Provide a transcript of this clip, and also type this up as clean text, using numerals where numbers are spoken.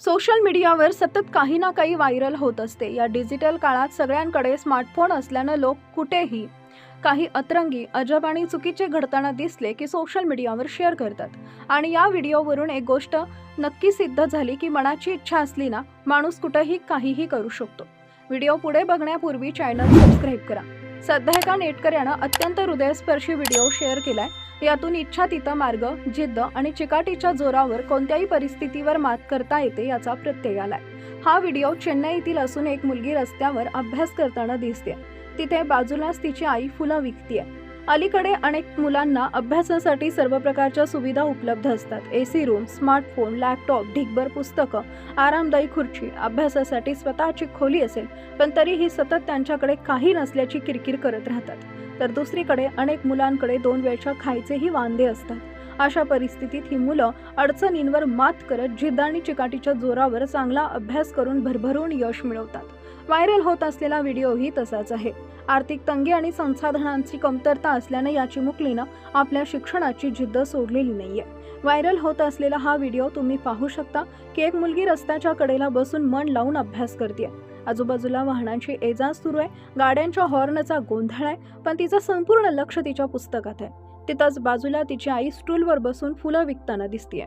Social मीडियावर सतत काही ना काही व्हायरल होत असते। या डिजिटल काळात सगळ्यांकडे स्मार्टफोन असल्यानं लोक कुठेही काही अतरंगी, अजब आणि चुकीचे घडताना दिसले की सोशल मीडियावर शेअर करतात। आणि या व्हिडिओवरून एक गोष्ट नक्की सिद्ध झाली की मनाची इच्छा असली ना, माणूस कुठेही काहीही करू शकतो। व्हिडिओ पुढे बघण्यापूर्वी चॅनल सबस्क्राइब करा। सध्या एका नेटकऱ्यानं अत्यंत हृदयस्पर्शी व्हिडिओ शेअर केलाय। यातून इच्छा तिथं मार्ग, जिद्द आणि चिकाटीच्या जोरावर कोणत्याही परिस्थितीवर मात करता येते याचा प्रत्यय आलाय। हा व्हिडिओ चेन्नईतील असून एक मुलगी रस्त्यावर अभ्यास करताना दिसते। तिथे बाजूलाच तिची आई फुलं विकतीये। अलीकडे अनेक मुलांना अभ्यासासाठी सर्व प्रकारच्या सुविधा उपलब्ध असतात। एसी रूम, स्मार्टफोन, लॅपटॉप, ढिगभर पुस्तकं, आरामदायी खुर्ची, अभ्यासासाठी स्वतःची खोली असेल, पण तरीही सतत त्यांच्याकडे काही नसल्याची किरकिर करत राहतात। तर दुसरीकडे अनेक मुलांकडे 2 वेळच्या खायचेही वांदे असतात। अशा परिस्थितीत ही मुलं अडचणींवर मात करत जिद्द आणि चिकाटीच्या जोरावर चांगला अभ्यास करून भरभरून यश मिळवतात। व्हायरल होत असलेला व्हिडिओही तसाच आहे। आर्थिक तंगी आणि संसाधनांची कमतरता असल्याने या चिमुकलीनं आपल्या शिक्षणाची जिद्द सोडलेली नाहीये। व्हायरल होत असलेला हा व्हिडिओ तुम्ही पाहू शकता की एक मुलगी रस्त्याच्या कडेला बसून मन लावून अभ्यास करते। आजूबाजूला वाहनांची एजा सुरू आहे, गाड्यांच्या हॉर्नचा गोंधळ आहे, पण तिचं संपूर्ण लक्ष तिच्या पुस्तकात आहे। तिथंच बाजूला तिची आई स्टूलवर बसून फुलं विकताना दिसतेय।